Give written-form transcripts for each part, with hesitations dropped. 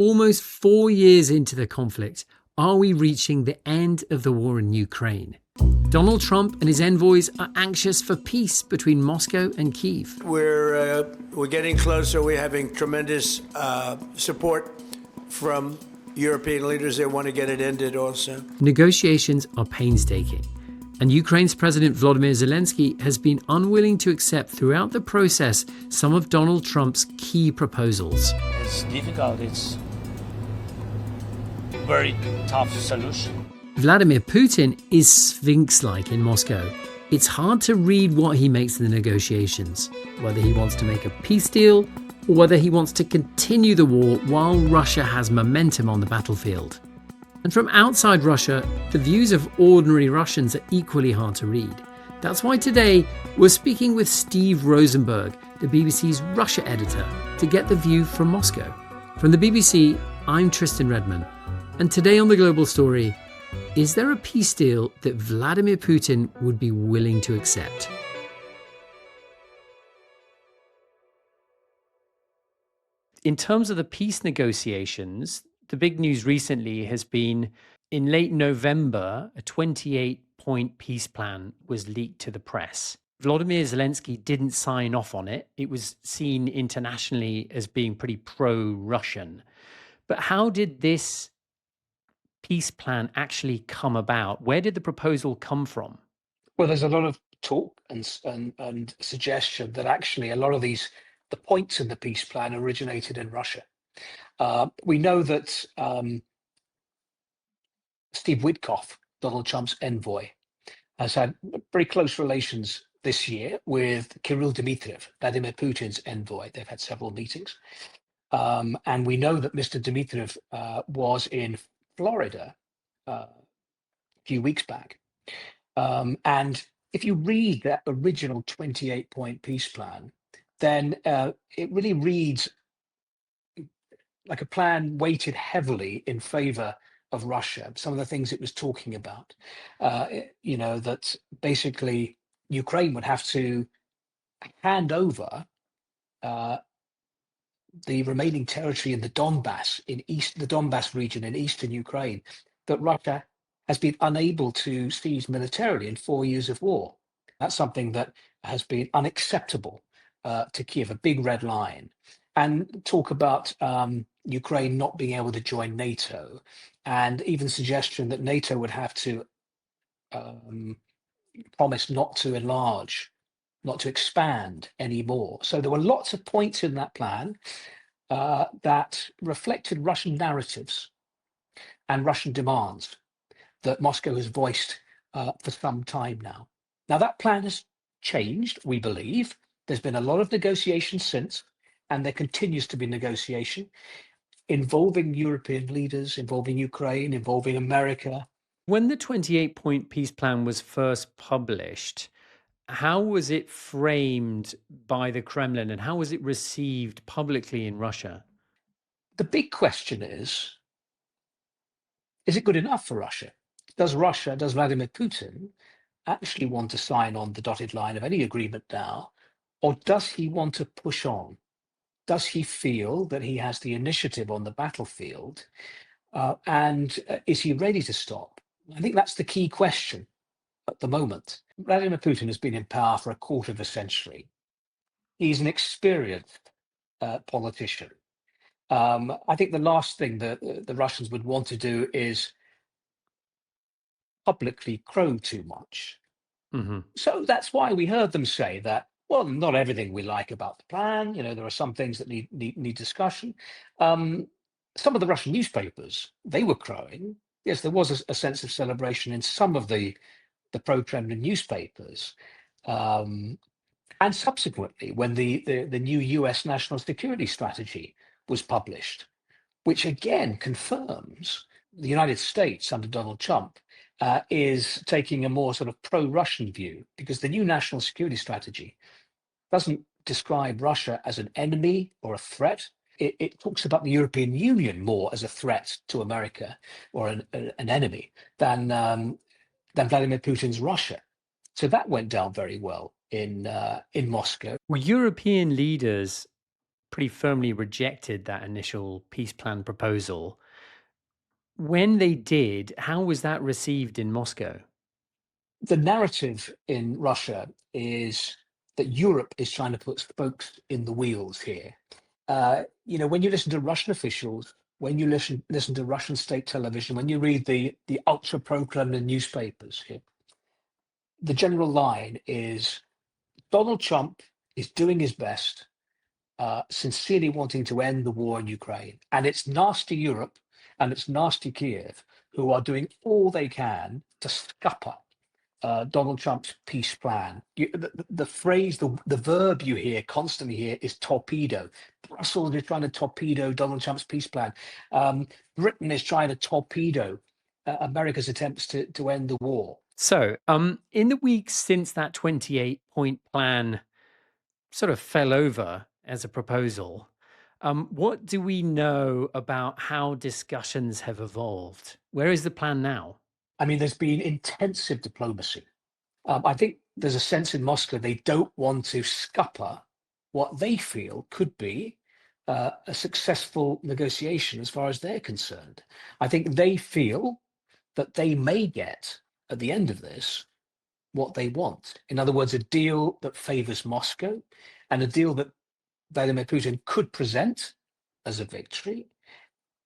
almost 4 years into the conflict, are we reaching the end of the war in Ukraine? Donald Trump and his envoys are anxious for peace between Moscow and Kyiv. We're getting closer. We're having tremendous support from European leaders. They want to get it ended also. Negotiations are painstaking, and Ukraine's President Vladimir Zelensky has been unwilling to accept throughout the process some of Donald Trump's key proposals. It's difficult. It's a very tough solution. Vladimir Putin is sphinx-like in Moscow. It's hard to read what he makes of the negotiations, whether he wants to make a peace deal or whether he wants to continue the war while Russia has momentum on the battlefield. And from outside Russia, the views of ordinary Russians are equally hard to read. That's why today we're speaking with Steve Rosenberg, the BBC's Russia editor, to get the view from Moscow. From the BBC, I'm Tristan Redman. And today on The Global Story, is there a peace deal that Vladimir Putin would be willing to accept? In terms of the peace negotiations, the big news recently has been in late November, a 28-point peace plan was leaked to the press. Volodymyr Zelensky didn't sign off on it. It was seen internationally as being pretty pro-Russian. But how did this peace plan actually come about? Where did the proposal come from? Well, there's a lot of talk and suggestion that actually a lot of the points in the peace plan originated in Russia. We know that Steve Witkoff, Donald Trump's envoy, has had very close relations this year with Kirill Dmitriev, Vladimir Putin's envoy. They've had several meetings. And we know that Mr. Dmitriev was in Florida a few weeks back. And if you read that original 28-point peace plan, then it really reads like a plan weighted heavily in favor of Russia. Some of the things it was talking about, that basically Ukraine would have to hand over the remaining territory in the Donbass region in eastern Ukraine that Russia has been unable to seize militarily in 4 years of war. That's something that has been unacceptable to Kiev, a big red line. And talk about Ukraine not being able to join NATO, and even suggestion that NATO would have to promise not to enlarge, not to expand anymore. So there were lots of points in that plan that reflected Russian narratives and Russian demands that Moscow has voiced for some time now. Now that plan has changed, we believe. There's been a lot of negotiation since, and there continues to be negotiation involving European leaders, involving Ukraine, involving America. When the 28-point peace plan was first published, how was it framed by the Kremlin and how was it received publicly in Russia? The big question is it good enough for Russia? Does Vladimir Putin actually want to sign on the dotted line of any agreement now, or does he want to push on? Does he feel that he has the initiative on the battlefield, and is he ready to stop? I think that's the key question at the moment. Vladimir Putin has been in power for a quarter of a century. He's an experienced politician. I think the last thing that the Russians would want to do is publicly crow too much. Mm-hmm. So that's why we heard them say that, well, not everything we like about the plan. There are some things that need discussion. Some of the Russian newspapers, they were crowing. Yes, there was a sense of celebration in some of the pro-Kremlin newspapers. And subsequently, when the new US national security strategy was published, which again confirms the United States under Donald Trump is taking a more sort of pro-Russian view, because the new national security strategy doesn't describe Russia as an enemy or a threat. It talks about the European Union more as a threat to America or an enemy than Vladimir Putin's Russia. So that went down very well in Moscow. Well, European leaders pretty firmly rejected that initial peace plan proposal. When they did, how was that received in Moscow? The narrative in Russia is that Europe is trying to put spokes in the wheels here. When you listen to Russian officials, when you listen to Russian state television, when you read the ultra pro-Kremlin newspapers here, the general line is Donald Trump is doing his best, sincerely wanting to end the war in Ukraine, and it's nasty Europe and it's nasty Kiev who are doing all they can to scupper Donald Trump's peace plan. The phrase, the verb you hear constantly here is torpedo. Brussels is trying to torpedo Donald Trump's peace plan. Britain is trying to torpedo America's attempts to end the war. So, in the weeks since that 28-point plan sort of fell over as a proposal, what do we know about how discussions have evolved? Where is the plan now? I mean, there's been intensive diplomacy. I think there's a sense in Moscow they don't want to scupper what they feel could be a successful negotiation as far as they're concerned. I think they feel that they may get, at the end of this, what they want. In other words, a deal that favors Moscow and a deal that Vladimir Putin could present as a victory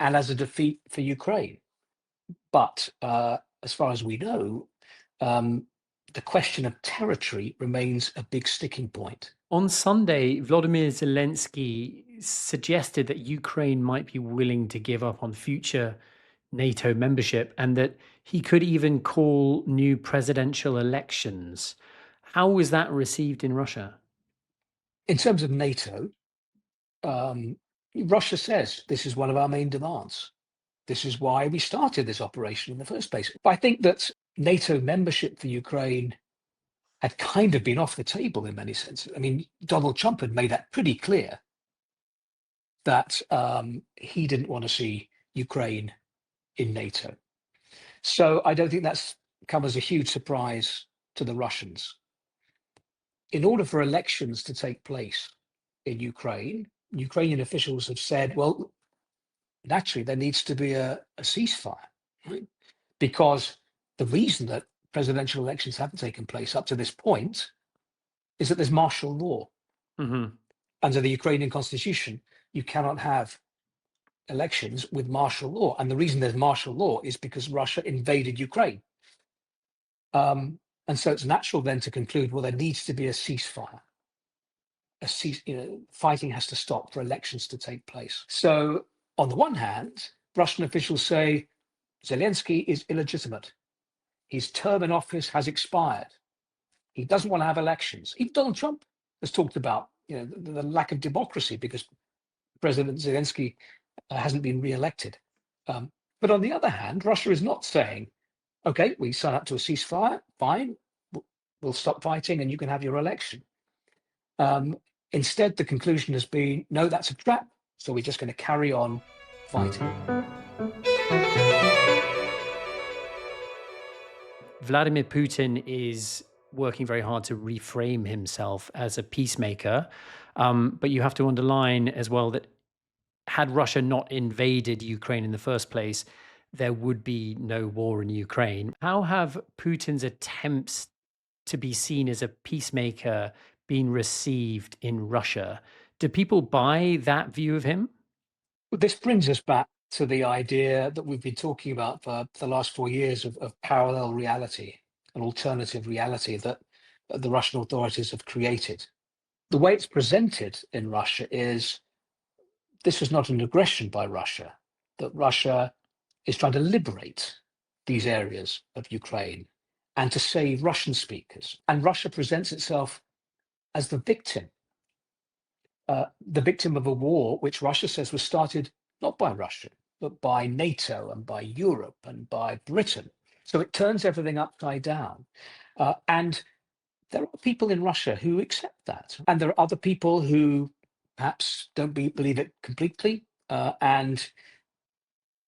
and as a defeat for Ukraine. But as far as we know, the question of territory remains a big sticking point. On Sunday, Vladimir Zelensky suggested that Ukraine might be willing to give up on future NATO membership and that he could even call new presidential elections. How was that received in Russia? In terms of NATO, Russia says this is one of our main demands. This is why we started this operation in the first place. I think that NATO membership for Ukraine had kind of been off the table in many senses. I mean, Donald Trump had made that pretty clear that he didn't want to see Ukraine in NATO. So I don't think that's come as a huge surprise to the Russians. In order for elections to take place in Ukraine, Ukrainian officials have said, well, naturally, there needs to be a ceasefire, right? Because the reason that presidential elections haven't taken place up to this point is that there's martial law. Mm-hmm. Under the Ukrainian constitution, you cannot have elections with martial law. And the reason there's martial law is because Russia invaded Ukraine. And so it's natural then to conclude, well, there needs to be a ceasefire. Fighting has to stop for elections to take place. So on the one hand, Russian officials say Zelensky is illegitimate. His term in office has expired. He doesn't want to have elections. Even Donald Trump has talked about the lack of democracy because President Zelensky hasn't been re-elected. But on the other hand, Russia is not saying, okay, we sign up to a ceasefire, fine, we'll stop fighting and you can have your election. Instead, the conclusion has been, no, that's a trap. So we're just going to carry on fighting. Vladimir Putin is working very hard to reframe himself as a peacemaker. But you have to underline as well that had Russia not invaded Ukraine in the first place, there would be no war in Ukraine. How have Putin's attempts to be seen as a peacemaker been received in Russia? Do people buy that view of him? Well, this brings us back to the idea that we've been talking about for the last 4 years of parallel reality, an alternative reality that the Russian authorities have created. The way it's presented in Russia is this was not an aggression by Russia, that Russia is trying to liberate these areas of Ukraine and to save Russian speakers. And Russia presents itself as the victim of a war which Russia says was started not by Russia, but by NATO and by Europe and by Britain. So it turns everything upside down. And there are people in Russia who accept that. And there are other people who perhaps don't believe it completely. And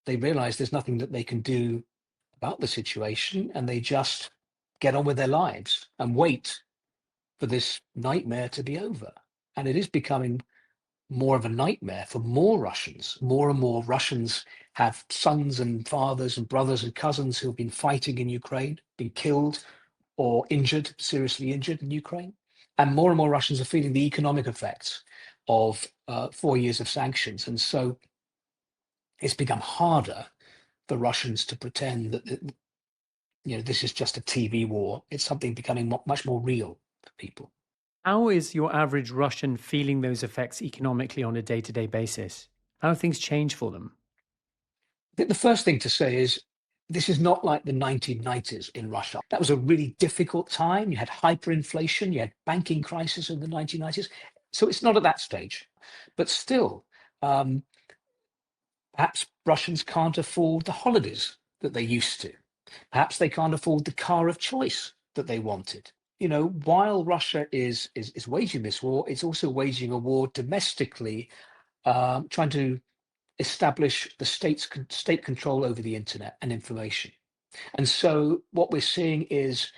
they realize there's nothing that they can do about the situation. And they just get on with their lives and wait for this nightmare to be over. And it is becoming more of a nightmare for more Russians. More and more Russians have sons and fathers and brothers and cousins who have been fighting in Ukraine, been killed or injured, seriously injured in Ukraine. And more Russians are feeling the economic effects of 4 years of sanctions. And so it's become harder for Russians to pretend that this is just a TV war. It's something becoming much more real for people. How is your average Russian feeling those effects economically on a day-to-day basis? How have things changed for them? I think the first thing to say is this is not like the 1990s in Russia. That was a really difficult time. You had hyperinflation, you had banking crisis in the 1990s. So it's not at that stage. But still, perhaps Russians can't afford the holidays that they used to. Perhaps they can't afford the car of choice that they wanted. While Russia is waging this war, it's also waging a war domestically, trying to establish the state control over the internet and information. And so what we're seeing is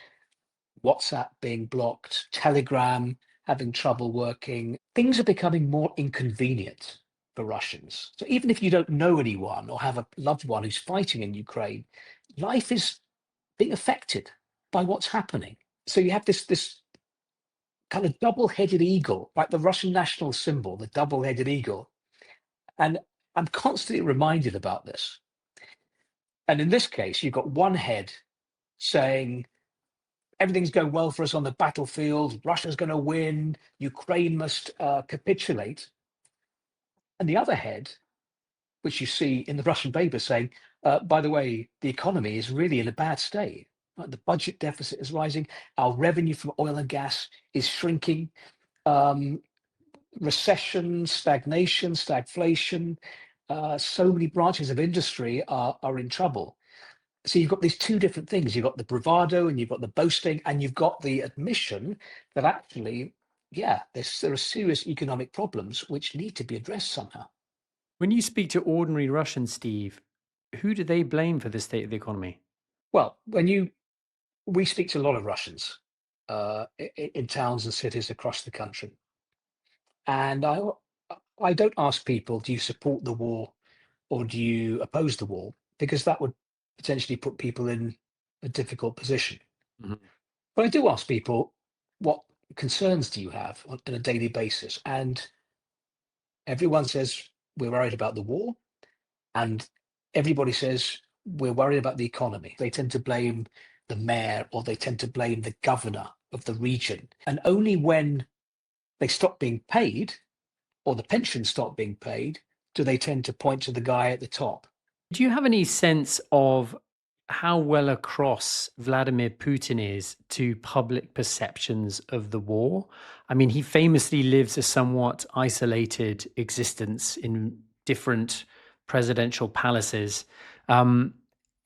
WhatsApp being blocked, Telegram having trouble working. Things are becoming more inconvenient for Russians. So even if you don't know anyone or have a loved one who's fighting in Ukraine, life is being affected by what's happening. So you have this kind of double-headed eagle, like the Russian national symbol, the double-headed eagle. And I'm constantly reminded about this. And in this case, you've got one head saying, everything's going well for us on the battlefield, Russia's going to win, Ukraine must capitulate. And the other head, which you see in the Russian paper saying, by the way, the economy is really in a bad state. Right? The budget deficit is rising, our revenue from oil and gas is shrinking, recession, stagnation, stagflation, so many branches of industry are in trouble. So you've got these two different things. You've got the bravado and you've got the boasting and you've got the admission that actually, yeah, there are serious economic problems which need to be addressed somehow. When you speak to ordinary Russians, Steve, who do they blame for the state of the economy? Well, we speak to a lot of Russians in towns and cities across the country. And I don't ask people, do you support the war or do you oppose the war? Because that would potentially put people in a difficult position. Mhm. But I do ask people, what concerns do you have on a daily basis? And everyone says, we're worried about the war. And everybody says, we're worried about the economy. They tend to blame the mayor or they tend to blame the governor of the region. And only when they stop being paid or the pensions stop being paid do they tend to point to the guy at the top. Do you have any sense of how well across Vladimir Putin is to public perceptions of the war? I mean, he famously lives a somewhat isolated existence in different presidential palaces.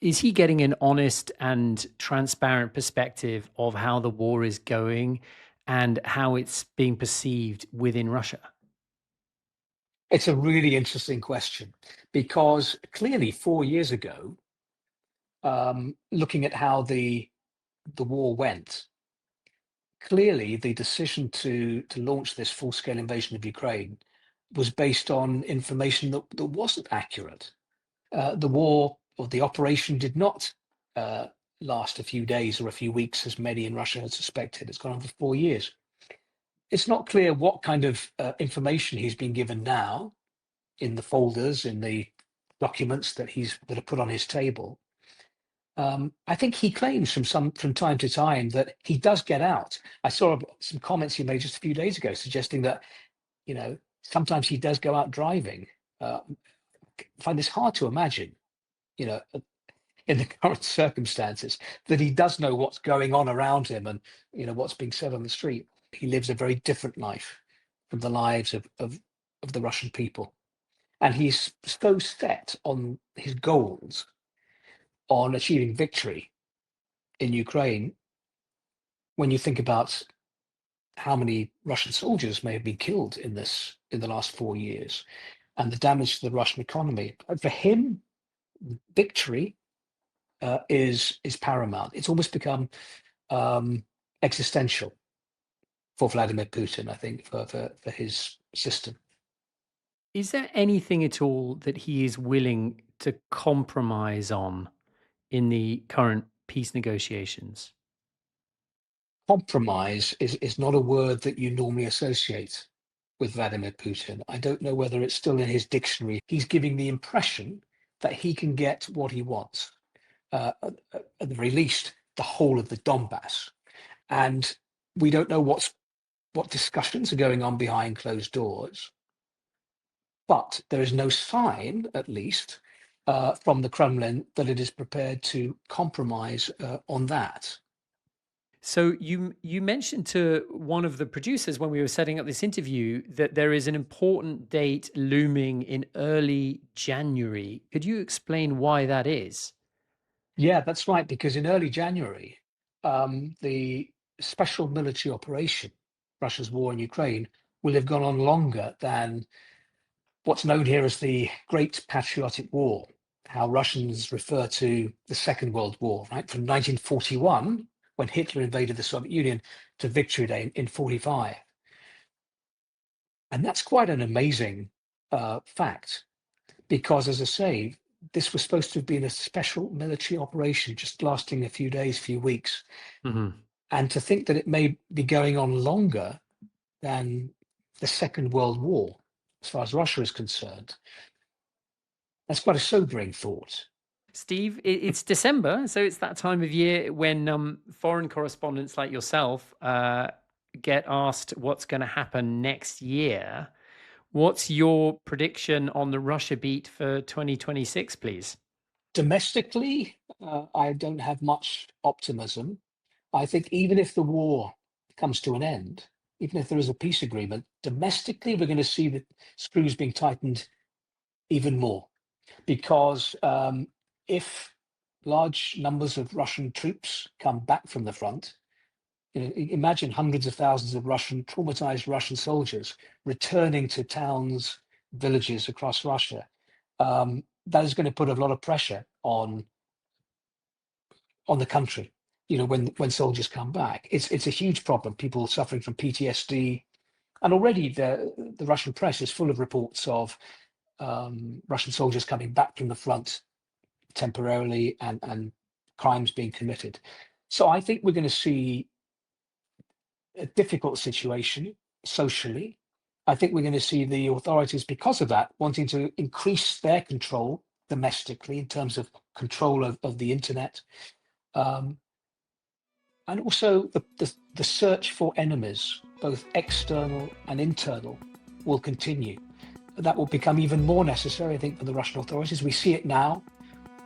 Is he getting an honest and transparent perspective of how the war is going and how it's being perceived within Russia? It's a really interesting question because clearly 4 years ago, looking at how the war went, clearly the decision to launch this full-scale invasion of Ukraine was based on information that wasn't accurate. The war or the operation did not last a few days or a few weeks, as many in Russia had suspected. It's gone on for 4 years. It's not clear what kind of information he's been given now in the folders, in the documents that are put on his table. I think he claims from time to time that he does get out. I saw some comments he made just a few days ago suggesting that sometimes he does go out driving. I find this hard to imagine, you know, in the current circumstances, that he does know what's going on around him and what's being said on the street. He lives a very different life from the lives of the Russian people. And he's so set on his goals, on achieving victory in Ukraine. When you think about how many Russian soldiers may have been killed in the last 4 years, and the damage to the Russian economy, for him, victory is paramount. It's almost become existential for Vladimir Putin, I think, for his system. Is there anything at all that he is willing to compromise on in the current peace negotiations? Compromise is not a word that you normally associate with Vladimir Putin. I don't know whether it's still in his dictionary. He's giving the impression that he can get what he wants, at the very least, the whole of the Donbass. And we don't know what discussions are going on behind closed doors, but there is no sign, at least, from the Kremlin that it is prepared to compromise on that. So you mentioned to one of the producers when we were setting up this interview that there is an important date looming in early January. Could you explain why that is? Yeah, that's right, because in early January, the special military operation, Russia's war in Ukraine, will have gone on longer than what's known here as the Great Patriotic War, how Russians refer to the Second World War, right? From 1941, when Hitler invaded the Soviet Union, to Victory Day in 45. And that's quite an amazing fact, because, as I say, this was supposed to have been a special military operation just lasting a few days, few weeks. Mhm. And to think that it may be going on longer than the Second World War, as far as Russia is concerned, that's quite a sobering thought. Steve, it's December, so it's that time of year when foreign correspondents like yourself get asked what's going to happen next year. What's your prediction on the Russia beat for 2026, please? Domestically, I don't have much optimism. I think even if the war comes to an end, even if there is a peace agreement, domestically, we're going to see the screws being tightened even more. Because if large numbers of Russian troops come back from the front, imagine hundreds of thousands of traumatized Russian soldiers returning to towns, villages across Russia. That is going to put a lot of pressure on the country. When soldiers come back, it's a huge problem. People suffering from PTSD, and already the Russian press is full of reports of Russian soldiers coming back from the front temporarily and crimes being committed. So I think we're going to see a difficult situation socially. I think we're going to see the authorities, because of that, wanting to increase their control domestically in terms of control of the internet. And also the search for enemies, both external and internal, will continue. That will become even more necessary, I think, for the Russian authorities. We see it now,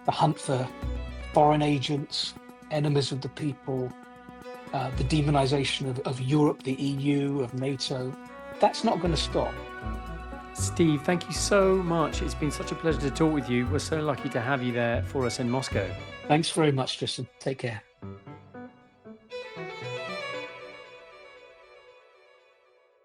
the hunt for foreign agents, enemies of the people, the demonization of Europe, the EU, of NATO. That's not going to stop. Steve, thank you so much. It's been such a pleasure to talk with you. We're so lucky to have you there for us in Moscow. Thanks very much, Tristan. Take care.